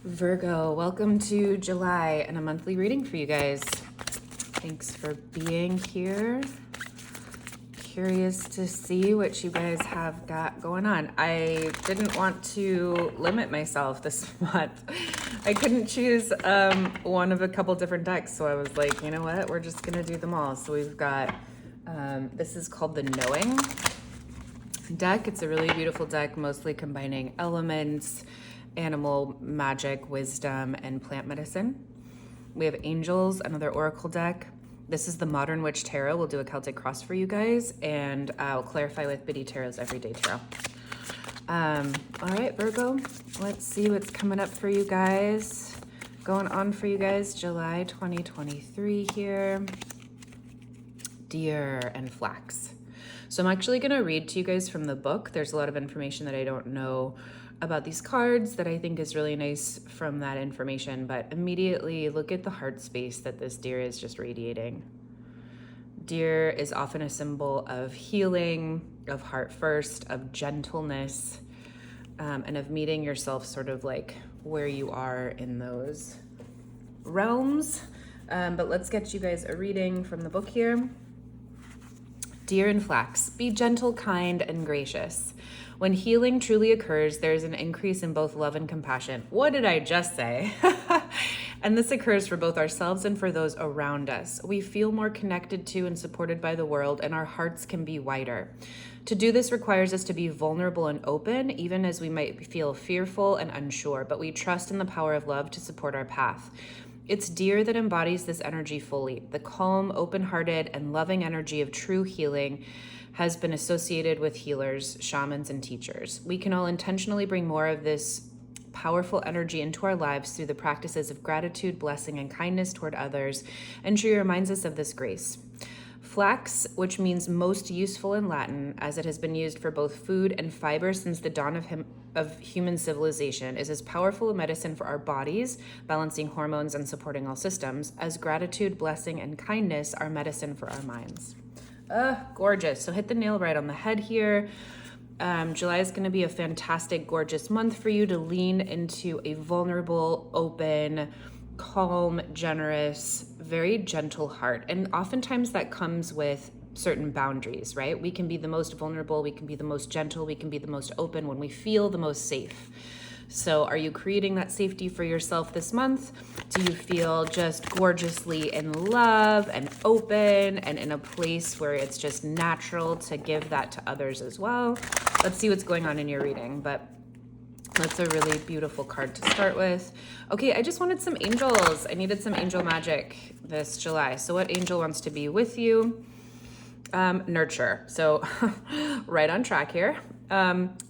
Virgo, welcome to July and a monthly reading for you guys. Thanks for being here. Curious to see what you guys have got going on. I didn't want to limit myself this month. I couldn't choose one of a couple different decks, so I was like, you know what, we're just gonna do them all. So we've got, this is called the Knowing deck. It's a really beautiful deck, mostly combining elements, animal magic, wisdom, and plant medicine. We have Angels, another oracle deck. This is the Modern Witch Tarot. We'll do a Celtic cross for you guys, and I'll clarify with Biddy Tarot's Everyday Tarot. All right, Virgo, let's see what's coming up for you guys. Going on for you guys, July 2023 here. Deer and Flax. So I'm actually going to read to you guys from the book. There's a lot of information that I don't know about these cards that I think is really nice from that information, but immediately look at the heart space that this deer is just radiating. Deer is often a symbol of healing, of heart first, of gentleness, and of meeting yourself sort of like where you are in those realms. But let's get you guys a reading from the book here. Deer and Flax, be gentle, kind, and gracious. When healing truly occurs, there is an increase in both love and compassion. What did I just say? And this occurs for both ourselves and for those around us. We feel more connected to and supported by the world, and our hearts can be wider. To do this requires us to be vulnerable and open, even as we might feel fearful and unsure, but we trust in the power of love to support our path. It's Deer that embodies this energy fully. The calm, open-hearted, and loving energy of true healing has been associated with healers, shamans, and teachers. We can all intentionally bring more of this powerful energy into our lives through the practices of gratitude, blessing, and kindness toward others, and she reminds us of this grace. Flax, which means most useful in Latin, as it has been used for both food and fiber since the dawn of human civilization, is as powerful a medicine for our bodies, balancing hormones and supporting all systems, as gratitude, blessing, and kindness are medicine for our minds. Gorgeous. So hit the nail right on the head here. July is going to be a fantastic, gorgeous month for you to lean into a vulnerable, open, calm, generous, very gentle heart. And oftentimes that comes with certain boundaries, right? We can be the most vulnerable, we can be the most gentle, we can be the most open when we feel the most safe. So are you creating that safety for yourself this month? Do you feel just gorgeously in love and open and in a place where it's just natural to give that to others as well? Let's see what's going on in your reading, but that's a really beautiful card to start with. Okay, I just wanted some angels. I needed some angel magic this July. So what angel wants to be with you? Nurture. So right on track here.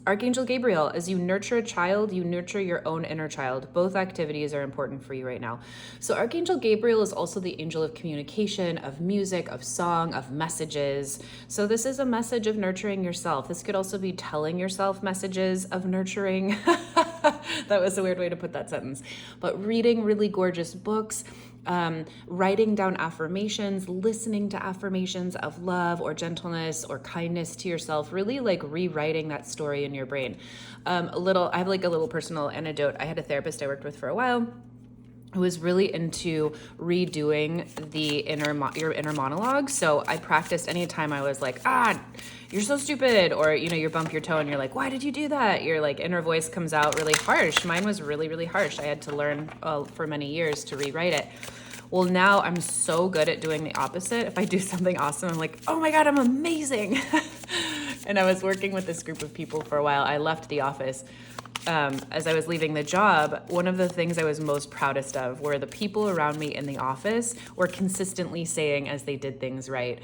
Archangel Gabriel, as you nurture a child, you nurture your own inner child. Both activities are important for you right now. So Archangel Gabriel is also the angel of communication, of music, of song, of messages. So this is a message of nurturing yourself. This could also be telling yourself messages of nurturing. That was a weird way to put that sentence. But reading really gorgeous books, writing down affirmations, listening to affirmations of love or gentleness or kindness to yourself, really like rewriting that story in your brain. I have like a little personal anecdote. I had a therapist I worked with for a while who was really into redoing your inner monologue. So I practiced anytime I was like, you're so stupid, or you bump your toe and you're like, why did you do that? Your like inner voice comes out really harsh. Mine was really, really harsh. I had to learn for many years to rewrite it. Well, now I'm so good at doing the opposite. If I do something awesome, I'm like, oh my God, I'm amazing. And I was working with this group of people for a while. I left the office. As I was leaving the job, one of the things I was most proudest of were the people around me in the office were consistently saying as they did things right,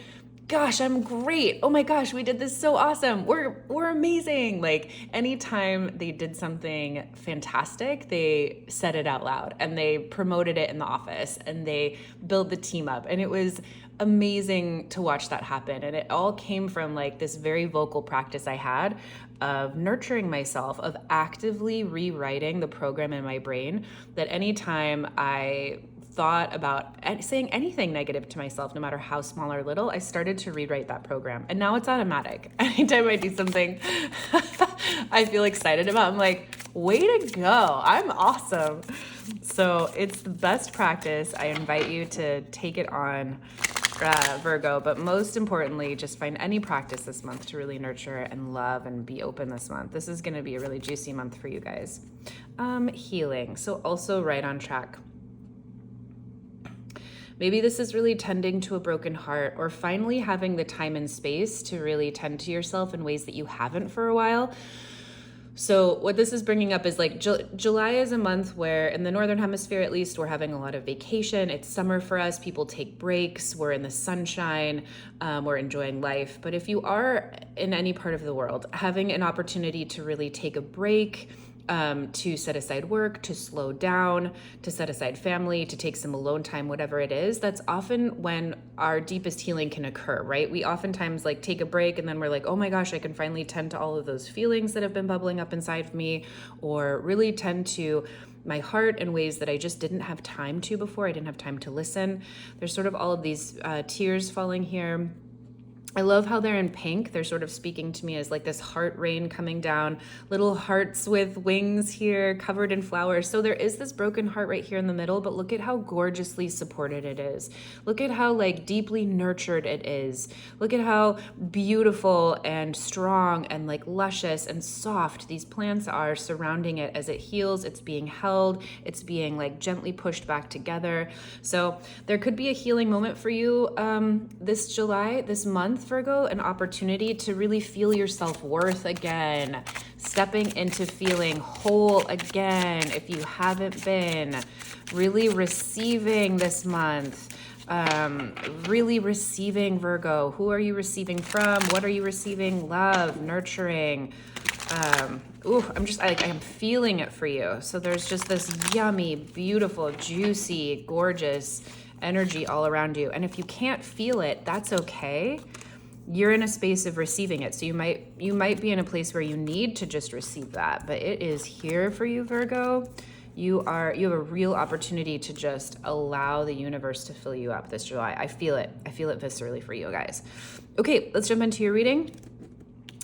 gosh, I'm great. Oh my gosh, we did this so awesome. We're amazing. Like anytime they did something fantastic, they said it out loud and they promoted it in the office and they built the team up. And it was amazing to watch that happen. And it all came from like this very vocal practice I had of nurturing myself, of actively rewriting the program in my brain that anytime I thought about saying anything negative to myself, no matter how small or little, I started to rewrite that program. And now it's automatic. Anytime I do something I feel excited about, I'm like, way to go. I'm awesome. So it's the best practice. I invite you to take it on, Virgo, but most importantly, just find any practice this month to really nurture and love and be open this month. This is going to be a really juicy month for you guys. Healing. So also right on track. Maybe this is really tending to a broken heart, or finally having the time and space to really tend to yourself in ways that you haven't for a while. So what this is bringing up is like July is a month where, in the Northern Hemisphere at least, we're having a lot of vacation. It's summer for us. People take breaks. We're in the sunshine. We're enjoying life. But if you are in any part of the world, having an opportunity to really take a break, to set aside work, to slow down, to set aside family, to take some alone time, whatever it is, that's often when our deepest healing can occur, right? We oftentimes like take a break and then we're like, oh my gosh, I can finally tend to all of those feelings that have been bubbling up inside of me, or really tend to my heart in ways that I just didn't have time to before. I didn't have time to listen. There's sort of all of these tears falling here. I love how they're in pink. They're sort of speaking to me as like this heart rain coming down, little hearts with wings here covered in flowers. So there is this broken heart right here in the middle, but look at how gorgeously supported it is. Look at how like deeply nurtured it is. Look at how beautiful and strong and like luscious and soft these plants are surrounding it as it heals. It's being held. It's being like gently pushed back together. So there could be a healing moment for you this July, this month, Virgo, an opportunity to really feel your self-worth again, stepping into feeling whole again if you haven't been, really receiving this month, really receiving, Virgo. Who are you receiving from? What are you receiving? Love, nurturing. I am feeling it for you. So there's just this yummy, beautiful, juicy, gorgeous energy all around you. And if you can't feel it, that's okay. You're in a space of receiving it. So you might be in a place where you need to just receive that, but it is here for you, Virgo. You have a real opportunity to just allow the universe to fill you up this July. I feel it viscerally for you guys. Okay, let's jump into your reading.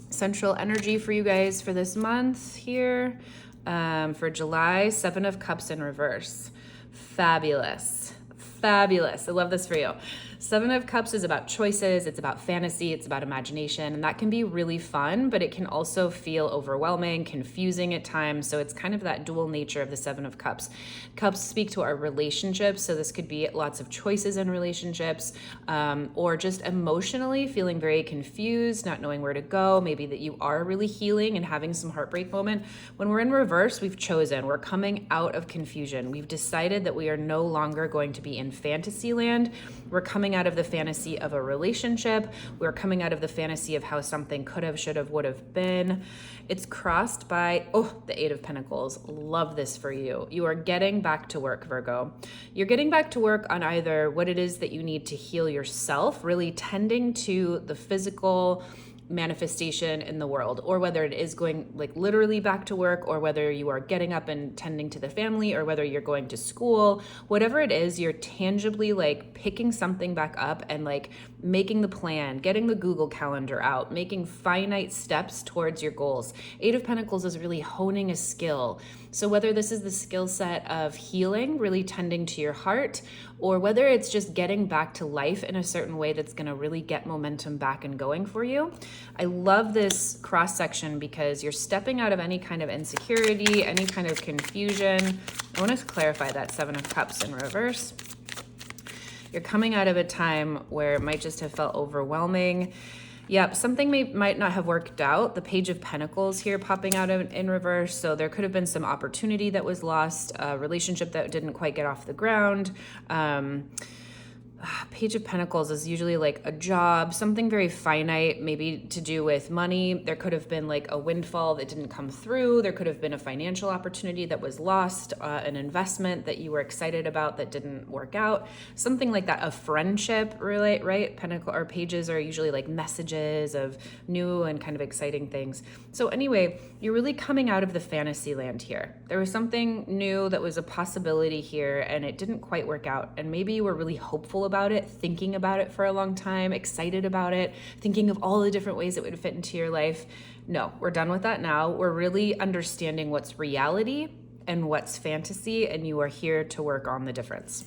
Central energy for you guys for this month here. For July, 7 of Cups in reverse. Fabulous. I love this for you. 7 of Cups is about choices. It's about fantasy. It's about imagination. And that can be really fun, but it can also feel overwhelming, confusing at times. So it's kind of that dual nature of the 7 of Cups. Cups speak to our relationships. So this could be lots of choices in relationships, or just emotionally feeling very confused, not knowing where to go. Maybe that you are really healing and having some heartbreak moment. When we're in reverse, we've chosen. We're coming out of confusion. We've decided that we are no longer going to be in fantasy land. We're coming out of the fantasy of a relationship. We're coming out of the fantasy of how something could have, should have, would have been. It's crossed by, the 8 of Pentacles. Love this for you. You are getting back to work, Virgo. You're getting back to work on either what it is that you need to heal yourself, really tending to the physical manifestation in the world, or whether it is going like literally back to work, or whether you are getting up and tending to the family, or whether you're going to school. Whatever it is, you're tangibly like picking something back up and like making the plan, getting the Google Calendar out, making finite steps towards your goals. 8 of Pentacles is really honing a skill. So whether this is the skill set of healing, really tending to your heart, or whether it's just getting back to life in a certain way that's going to really get momentum back and going for you. I love this cross section because you're stepping out of any kind of insecurity, any kind of confusion. I want to clarify that 7 of Cups in reverse. You're coming out of a time where it might just have felt overwhelming. Yep, something might not have worked out. The Page of Pentacles here popping out in reverse. So there could have been some opportunity that was lost, a relationship that didn't quite get off the ground. Page of Pentacles is usually like a job, something very finite, maybe to do with money. There could have been like a windfall that didn't come through. There could have been a financial opportunity that was lost, an investment that you were excited about that didn't work out, something like that. A friendship, really, right? Pentacle or pages are usually like messages of new and kind of exciting things. So anyway, you're really coming out of the fantasy land here. There was something new that was a possibility here and it didn't quite work out. And maybe you were really hopeful about it, thinking about it for a long time, excited about it, thinking of all the different ways it would fit into your life. No, we're done with that now. We're really understanding what's reality and what's fantasy, and you are here to work on the difference.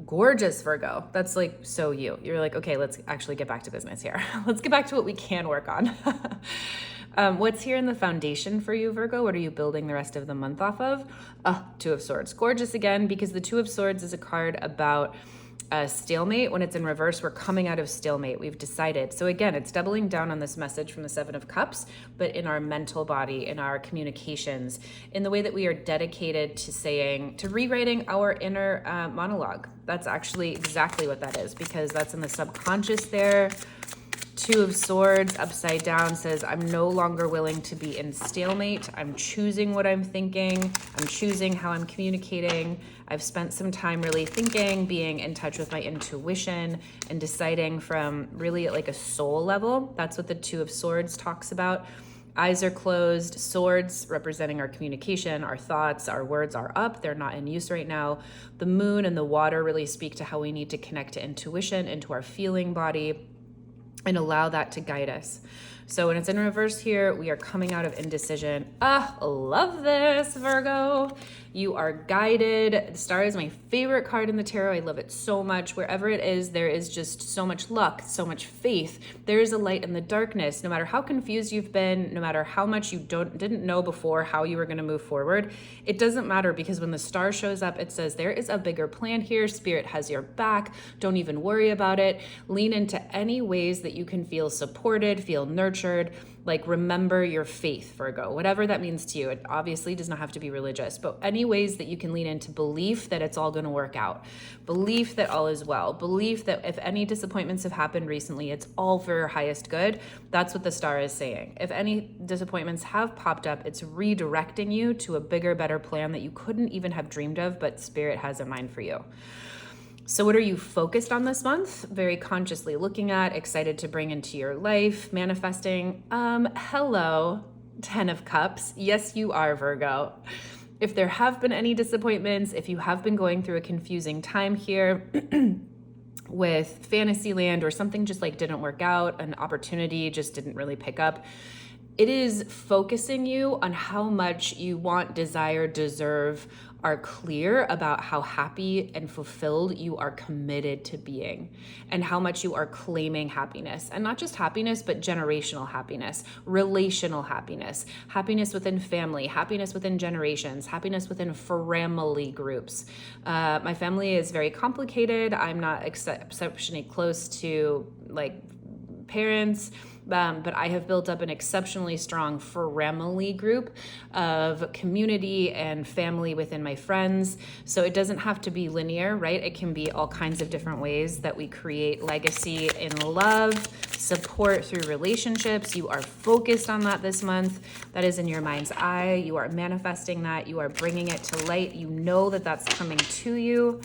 Gorgeous, Virgo. That's like so you. You're like, okay, let's actually get back to business here. Let's get back to what we can work on. What's here in the foundation for you, Virgo? What are you building the rest of the month off of? Two of Swords. Gorgeous again, because the Two of Swords is a card about stalemate. When it's in reverse, we're coming out of stalemate. We've decided. So again, it's doubling down on this message from the Seven of Cups, but in our mental body, in our communications, in the way that we are dedicated to rewriting our inner monologue. That's actually exactly what that is, because that's in the subconscious there. Two of Swords upside down says, I'm no longer willing to be in stalemate. I'm choosing what I'm thinking. I'm choosing how I'm communicating. I've spent some time really thinking, being in touch with my intuition and deciding from really at like a soul level. That's what the Two of Swords talks about. Eyes are closed, swords representing our communication, our thoughts, our words are up. They're not in use right now. The moon and the water really speak to how we need to connect to intuition, into our feeling body, and allow that to guide us. So when it's in reverse here, we are coming out of indecision. Love this, Virgo. You are guided. The Star is my favorite card in the tarot. I love it so much. Wherever it is, there is just so much luck, so much faith. There is a light in the darkness. No matter how confused you've been, no matter how much you didn't know before how you were going to move forward, it doesn't matter, because when the Star shows up, it says there is a bigger plan here. Spirit has your back. Don't even worry about it. Lean into any ways that you can feel supported, feel nurtured. Like, remember your faith, Virgo, whatever that means to you. It obviously does not have to be religious, but any ways that you can lean into belief that it's all going to work out, belief that all is well, belief that if any disappointments have happened recently, it's all for your highest good. That's what the Star is saying. If any disappointments have popped up, it's redirecting you to a bigger, better plan that you couldn't even have dreamed of, but Spirit has in mind for you. So what are you focused on this month? Very consciously looking at, excited to bring into your life, manifesting. Hello, 10 of Cups. Yes, you are, Virgo. If there have been any disappointments, if you have been going through a confusing time here with Fantasyland, or something just like didn't work out, an opportunity just didn't really pick up, it is focusing you on how much you want, desire, deserve, are clear about how happy and fulfilled you are committed to being, and how much you are claiming happiness. And not just happiness, but generational happiness, relational happiness, happiness within family, happiness within generations, happiness within family groups. My family is very complicated. I'm not exceptionally close to like parents, but I have built up an exceptionally strong family group of community and family within my friends. So it doesn't have to be linear, right? It can be all kinds of different ways that we create legacy in love, support through relationships. You are focused on that this month. That is in your mind's eye. You are manifesting that. You are bringing it to light. You know that that's coming to you.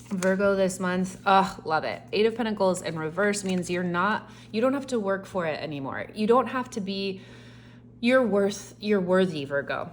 Virgo this month, love it. 8 of Pentacles in reverse means you don't have to work for it anymore. You don't have to be, you're worthy, Virgo.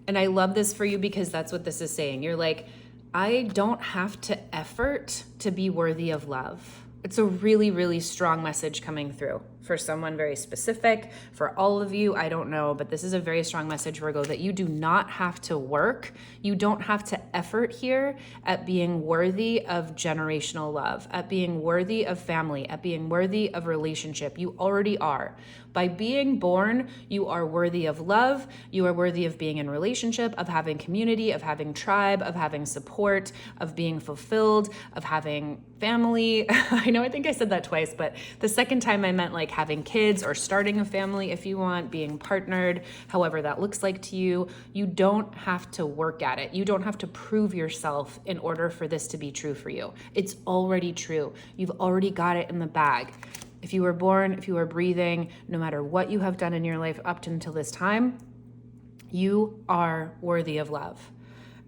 And I love this for you, because that's what this is saying. You're like, I don't have to effort to be worthy of love. It's a really, really strong message coming through for someone very specific. For all of you, I don't know, but this is a very strong message, Virgo, that you do not have to work. You don't have to effort here at being worthy of generational love, at being worthy of family, at being worthy of relationship. You already are. By being born, you are worthy of love. You are worthy of being in relationship, of having community, of having tribe, of having support, of being fulfilled, of having family. I know, I think I said that twice, but the second time I meant like having kids or starting a family if you want, being partnered, however that looks like to you. You don't have to work at it. You don't have to prove yourself in order for this to be true for you. It's already true. You've already got it in the bag. If you were born, if you were breathing, no matter what you have done in your life up until this time, you are worthy of love.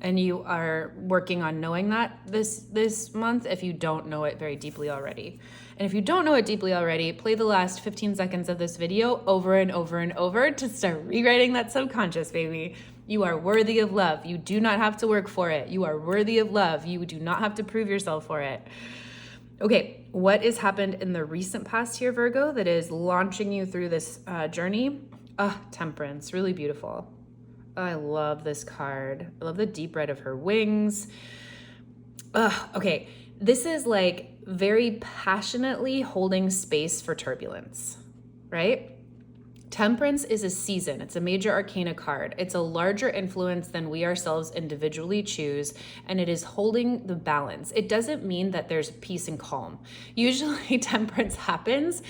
And you are working on knowing that this month if you don't know it very deeply already. And if you don't know it deeply already, play the last 15 seconds of this video over and over and over to start rewriting that subconscious, baby. You are worthy of love. You do not have to work for it. You are worthy of love. You do not have to prove yourself for it. Okay, what has happened in the recent past here, Virgo, that is launching you through this journey? Temperance, really beautiful. I love this card. I love the deep red of her wings. Okay, this is like very passionately holding space for turbulence, right? Temperance is a season. It's a major arcana card. It's a larger influence than we ourselves individually choose, and it is holding the balance. It doesn't mean that there's peace and calm. Usually temperance happens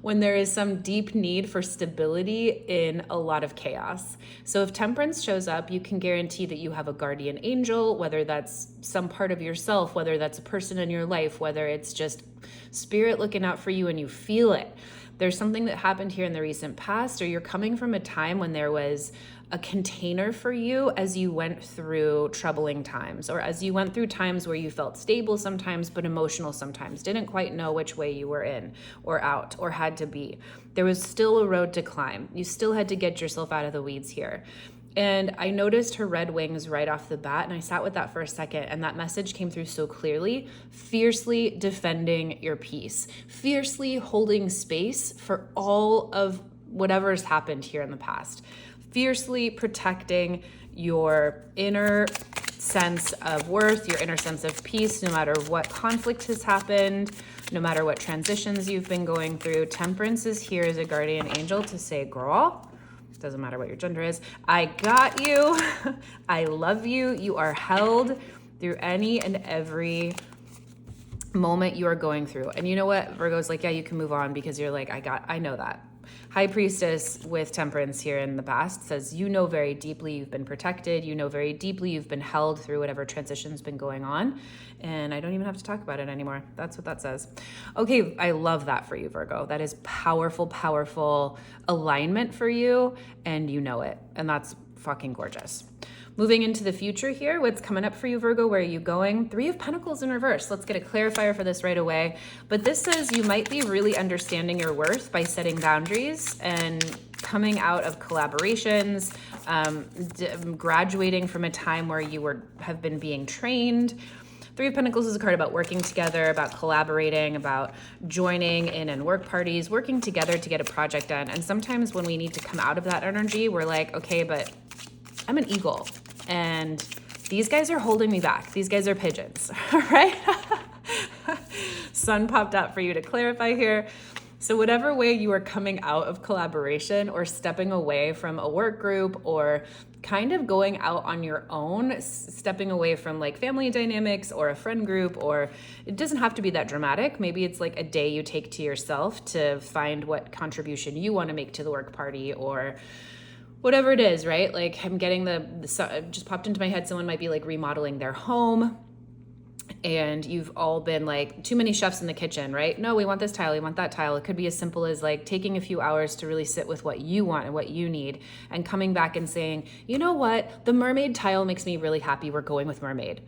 when there is some deep need for stability in a lot of chaos. So if temperance shows up, you can guarantee that you have a guardian angel, whether that's some part of yourself, whether that's a person in your life, whether it's just spirit looking out for you and you feel it. There's something that happened here in the recent past, or you're coming from a time when there was a container for you as you went through troubling times, or as you went through times where you felt stable sometimes, but emotional sometimes, didn't quite know which way you were in or out or had to be. There was still a road to climb. You still had to get yourself out of the weeds here. And I noticed her red wings right off the bat, and I sat with that for a second, and that message came through so clearly. Fiercely defending your peace, fiercely holding space for all of whatever's happened here in the past, fiercely protecting your inner sense of worth, your inner sense of peace, no matter what conflict has happened, no matter what transitions you've been going through. Temperance is here as a guardian angel to say, girl, doesn't matter what your gender is, I got you. I love you. You are held through any and every moment you are going through. And you know what? Virgo's like, yeah, you can move on because you're like, I know that. High Priestess with Temperance here in the past says, you know very deeply you've been protected. You know very deeply you've been held through whatever transition's been going on. And I don't even have to talk about it anymore. That's what that says. Okay, I love that for you, Virgo. That is powerful, powerful alignment for you, and you know it. And that's fucking gorgeous. Moving into the future here, what's coming up for you, Virgo? Where are you going? 3 of Pentacles in reverse. Let's get a clarifier for this right away. But this says you might be really understanding your worth by setting boundaries and coming out of collaborations, graduating from a time where you have been being trained. 3 of Pentacles is a card about working together, about collaborating, about joining in and work parties, working together to get a project done. And sometimes when we need to come out of that energy, we're like, okay, but I'm an eagle and these guys are holding me back. These guys are pigeons, right? Sun popped out for you to clarify here. So whatever way you are coming out of collaboration or stepping away from a work group or kind of going out on your own, stepping away from like family dynamics or a friend group, or it doesn't have to be that dramatic. Maybe it's like a day you take to yourself to find what contribution you want to make to the work party or whatever it is, right? Like I'm getting just popped into my head, someone might be like remodeling their home and you've all been like too many chefs in the kitchen, right? No, we want this tile, we want that tile. It could be as simple as like taking a few hours to really sit with what you want and what you need and coming back and saying, you know what? The mermaid tile makes me really happy. We're going with mermaid.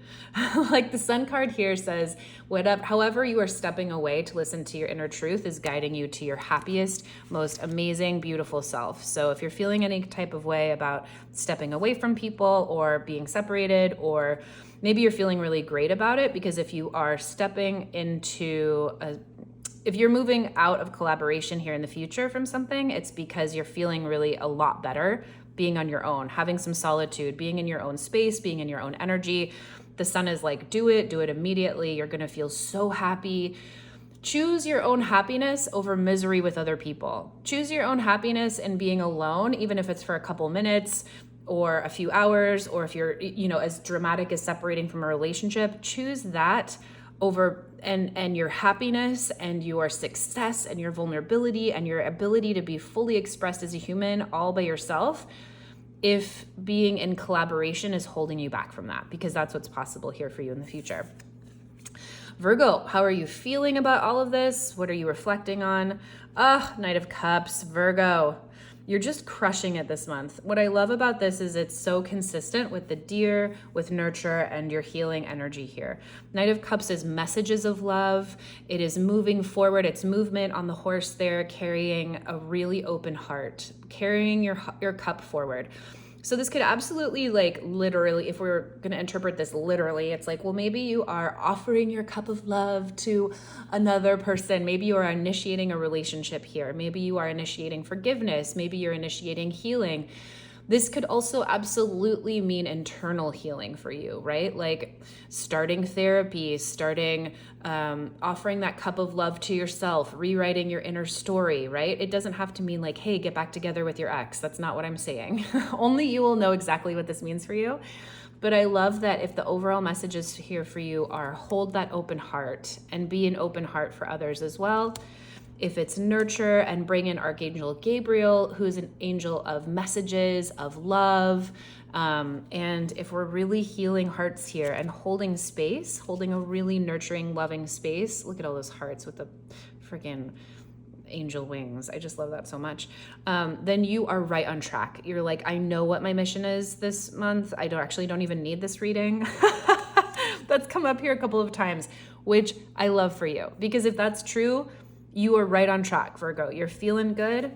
Like the Sun card here says, however you are stepping away to listen to your inner truth is guiding you to your happiest, most amazing, beautiful self. So if you're feeling any type of way about stepping away from people or being separated, or maybe you're feeling really great about it, because if you are stepping into if you're moving out of collaboration here in the future from something, it's because you're feeling really a lot better being on your own, having some solitude, being in your own space, being in your own energy. The Sun is like, do it immediately. You're going to feel so happy. Choose your own happiness over misery with other people. Choose your own happiness in being alone, even if it's for a couple minutes or a few hours, or if you're, as dramatic as separating from a relationship, choose that over and your happiness and your success and your vulnerability and your ability to be fully expressed as a human all by yourself, if being in collaboration is holding you back from that, because that's what's possible here for you in the future. Virgo, how are you feeling about all of this? What are you reflecting on? Knight of Cups, Virgo. You're just crushing it this month. What I love about this is it's so consistent with the deer, with nurture, and your healing energy here. Knight of Cups is messages of love. It is moving forward. It's movement on the horse there, carrying a really open heart, carrying your cup forward. So this could absolutely, like, literally, if we're going to interpret this literally, it's like, well, maybe you are offering your cup of love to another person. Maybe you are initiating a relationship here. Maybe you are initiating forgiveness. Maybe you're initiating healing. This could also absolutely mean internal healing for you, right? Like starting therapy, offering that cup of love to yourself, rewriting your inner story, right? It doesn't have to mean like, hey, get back together with your ex. That's not what I'm saying. Only you will know exactly what this means for you. But I love that if the overall messages here for you are hold that open heart and be an open heart for others as well. If it's nurture and bring in Archangel Gabriel, who's an angel of messages, of love. And if we're really healing hearts here and holding space, holding a really nurturing, loving space, look at all those hearts with the freaking angel wings. I just love that so much. Then you are right on track. You're like, I know what my mission is this month. I don't even need this reading. That's come up here a couple of times, which I love for you. Because if that's true, you are right on track, Virgo. You're feeling good.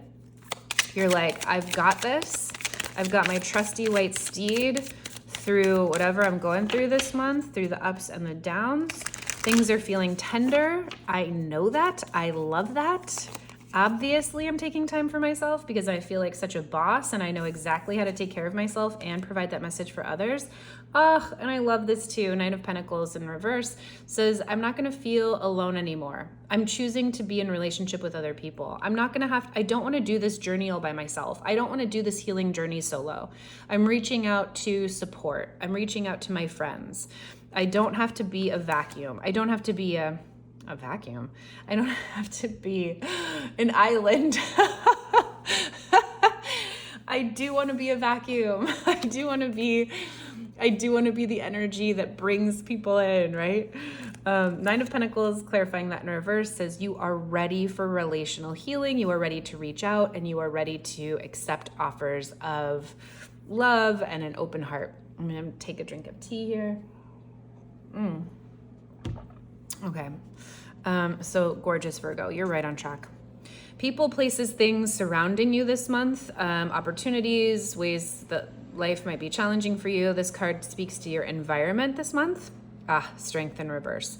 You're like, I've got this. I've got my trusty white steed through whatever I'm going through this month, through the ups and the downs. Things are feeling tender. I know that. I love that. Obviously, I'm taking time for myself because I feel like such a boss and I know exactly how to take care of myself and provide that message for others. And I love this too. Knight of Pentacles in reverse says, I'm not going to feel alone anymore. I'm choosing to be in relationship with other people. I don't want to do this journey all by myself. I don't want to do this healing journey solo. I'm reaching out to support. I'm reaching out to my friends. I don't have to be a vacuum. I don't have to be a vacuum. I don't have to be an island. I do want to be a vacuum. I do want to be the energy that brings people in, right? Nine of Pentacles, clarifying that in reverse, says you are ready for relational healing. You are ready to reach out and you are ready to accept offers of love and an open heart. I'm going to take a drink of tea here. Okay. So gorgeous, Virgo. You're right on track. People, places, things surrounding you this month, opportunities, ways that life might be challenging for you. This card speaks to your environment this month. Strength in reverse.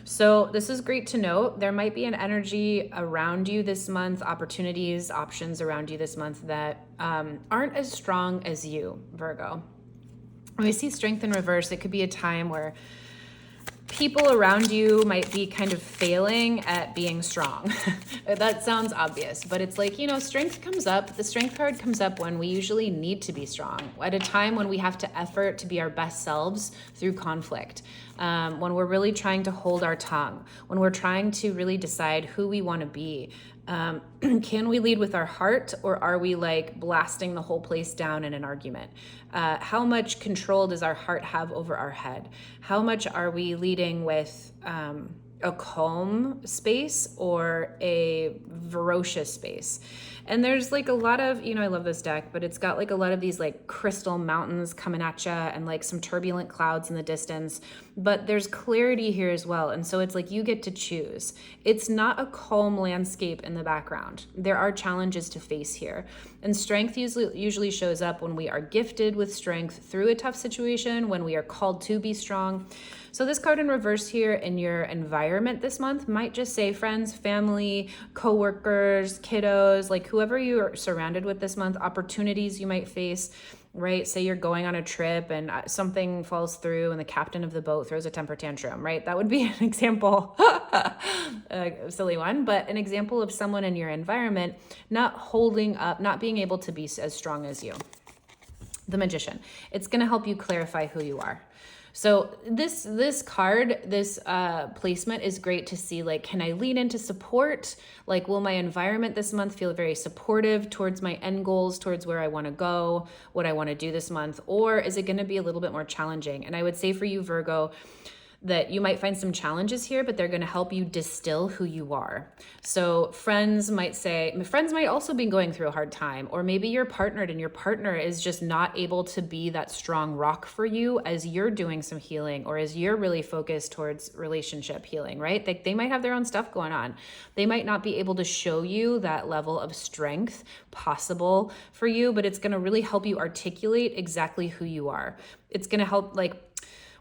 So this is great to note. There might be an energy around you this month, opportunities, options around you this month that aren't as strong as you, Virgo. When we see strength in reverse, it could be a time where people around you might be kind of failing at being strong. That sounds obvious, but it's like, strength comes up. The strength card comes up when we usually need to be strong, at a time when we have to effort to be our best selves through conflict, when we're really trying to hold our tongue, when we're trying to really decide who we want to be. Can we lead with our heart, or are we like blasting the whole place down in an argument? How much control does our heart have over our head? How much are we leading with a calm space or a ferocious space? And there's like a lot of, I love this deck, but it's got like a lot of these like crystal mountains coming at you and like some turbulent clouds in the distance, but there's clarity here as well. And so it's like you get to choose. It's not a calm landscape in the background. There are challenges to face here. And strength usually shows up when we are gifted with strength through a tough situation, when we are called to be strong. So this card in reverse here in your environment this month might just say friends, family, coworkers, kiddos, like whoever you are surrounded with this month, opportunities you might face, right? Say you're going on a trip and something falls through and the captain of the boat throws a temper tantrum, right? That would be an example, a silly one, but an example of someone in your environment not holding up, not being able to be as strong as you. The Magician. It's going to help you clarify who you are. So this card, this placement is great to see, like, can I lean into support? Like, will my environment this month feel very supportive towards my end goals, towards where I want to go, what I want to do this month? Or is it going to be a little bit more challenging? And I would say for you, Virgo, that you might find some challenges here, but they're going to help you distill who you are. So friends might also be going through a hard time, or maybe you're partnered and your partner is just not able to be that strong rock for you as you're doing some healing, or as you're really focused towards relationship healing, right? They might have their own stuff going on. They might not be able to show you that level of strength possible for you, but it's going to really help you articulate exactly who you are. It's going to help, like,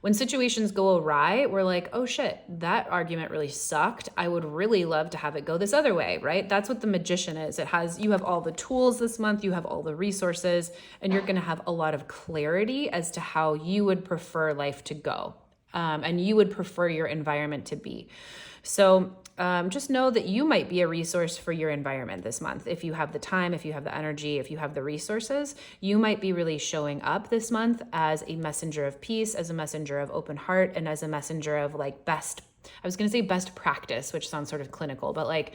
when situations go awry, we're like, oh shit, that argument really sucked. I would really love to have it go this other way, right? That's what the Magician is. You have all the tools this month, you have all the resources, and you're gonna have a lot of clarity as to how you would prefer life to go, and you would prefer your environment to be. So just know that you might be a resource for your environment this month. If you have the time, if you have the energy, if you have the resources, you might be really showing up this month as a messenger of peace, as a messenger of open heart, and as a messenger of, like, I was going to say best practice, which sounds sort of clinical, but like,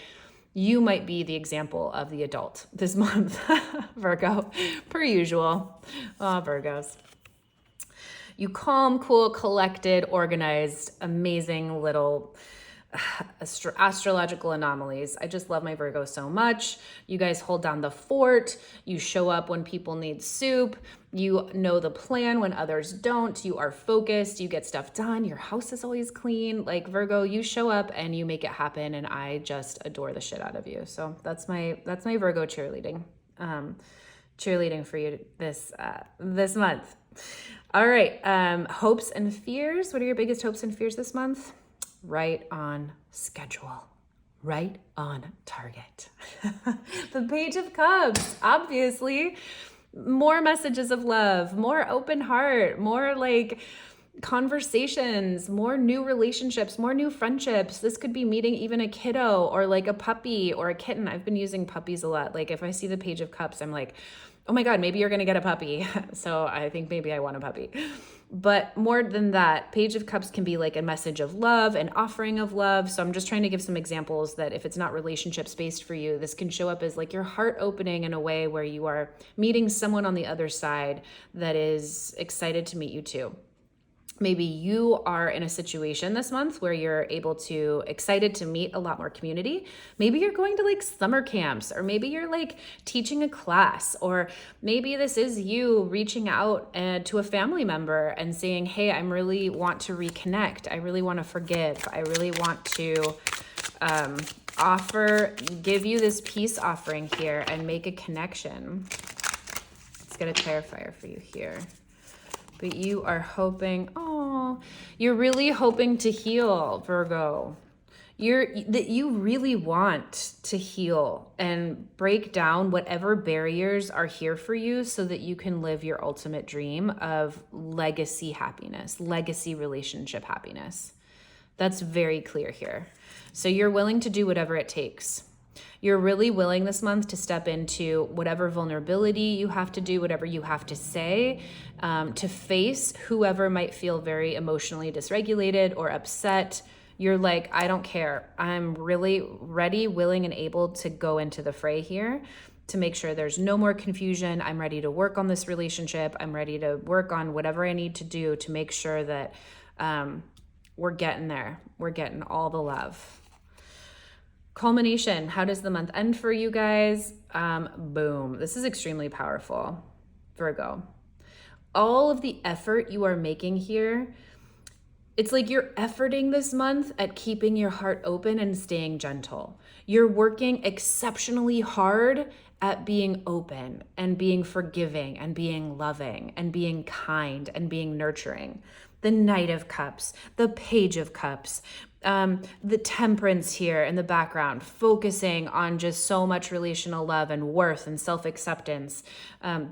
you might be the example of the adult this month, Virgo, per usual. Oh, Virgos. You calm, cool, collected, organized, amazing little astrological anomalies. I just love my Virgo so much. You guys hold down the fort. You show up when people need soup. You know the plan when others don't. You are focused. You get stuff done. Your house is always clean. Like, Virgo, you show up and you make it happen, and I just adore the shit out of you. So that's my Virgo cheerleading. Cheerleading for you this month. All right. Hopes and fears. What are your biggest hopes and fears this month? Right on schedule, right on target. The Page of Cups, obviously. More messages of love, more open heart, more like conversations, more new relationships, more new friendships. This could be meeting even a kiddo, or like a puppy or a kitten. I've been using puppies a lot. Like, if I see the Page of Cups, I'm like, oh my God, maybe you're going to get a puppy. So I think maybe I want a puppy. But more than that, Page of Cups can be like a message of love, an offering of love. So I'm just trying to give some examples that if it's not relationships based for you, this can show up as like your heart opening in a way where you are meeting someone on the other side that is excited to meet you too. Maybe you are in a situation this month where you're excited to meet a lot more community. Maybe you're going to like summer camps, or maybe you're like teaching a class, or maybe this is you reaching out to a family member and saying, hey, I really want to reconnect. I really want to forgive. I really want to give you this peace offering here and make a connection. Let's get a clarifier for you here. But you are hoping, you're really hoping to heal, Virgo. You really want to heal and break down whatever barriers are here for you so that you can live your ultimate dream of legacy happiness, legacy relationship happiness. That's very clear here. So you're willing to do whatever it takes. You're really willing this month to step into whatever vulnerability you have to do, whatever you have to say, to face whoever might feel very emotionally dysregulated or upset. You're like, I don't care. I'm really ready, willing, and able to go into the fray here to make sure there's no more confusion. I'm ready to work on this relationship. I'm ready to work on whatever I need to do to make sure that we're getting there. We're getting all the love. Culmination. How does the month end for you guys? Boom. This is extremely powerful, Virgo. All of the effort you are making here, it's like you're efforting this month at keeping your heart open and staying gentle. You're working exceptionally hard at being open and being forgiving and being loving and being kind and being nurturing. The Knight of Cups, the Page of Cups, the Temperance here in the background, focusing on just so much relational love and worth and self-acceptance.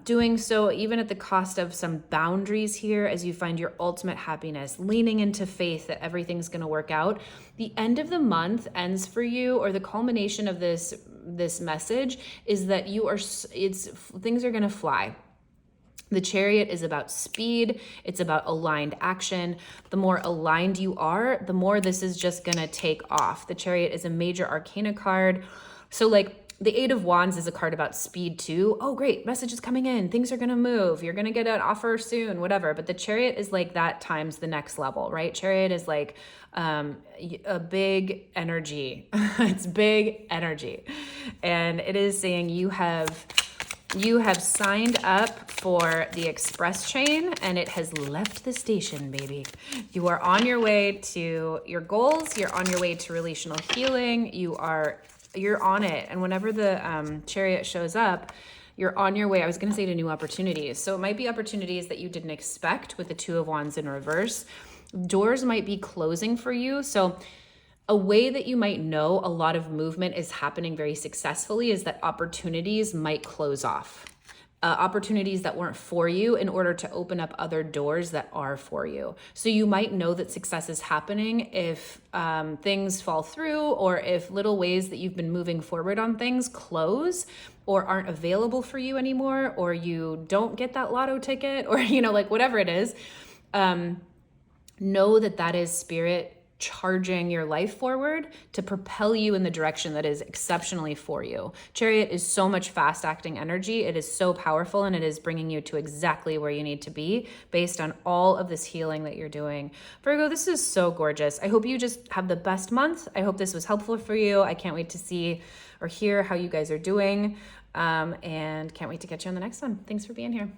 Doing so even at the cost of some boundaries here as you find your ultimate happiness, leaning into faith that everything's going to work out. The end of the month ends for you, or the culmination of this message is that things are going to fly. The Chariot is about speed. It's about aligned action. The more aligned you are, the more this is just going to take off. The Chariot is a major arcana card. So like the Eight of Wands is a card about speed too. Oh, great. Message is coming in. Things are going to move. You're going to get an offer soon, whatever. But the Chariot is like that times the next level, right? Chariot is like a big energy. It's big energy. And it is saying you have signed up for the express train and it has left the station, baby. You are on your way to your goals. You're on your way to relational healing. You're on it. And whenever the Chariot shows up, you're on your way. I was going to say to new opportunities. So it might be opportunities that you didn't expect with the Two of Wands in reverse. Doors might be closing for you. So a way that you might know a lot of movement is happening very successfully is that opportunities might close off. Opportunities that weren't for you in order to open up other doors that are for you. So you might know that success is happening if things fall through, or if little ways that you've been moving forward on things close or aren't available for you anymore, or you don't get that lotto ticket, or, like whatever it is. Know that that is spirit charging your life forward to propel you in the direction that is exceptionally for you. Chariot is so much fast acting energy. It is so powerful, and it is bringing you to exactly where you need to be based on all of this healing that you're doing. Virgo, this is so gorgeous. I hope you just have the best month. I hope this was helpful for you. I can't wait to see or hear how you guys are doing, and can't wait to catch you on the next one. Thanks for being here.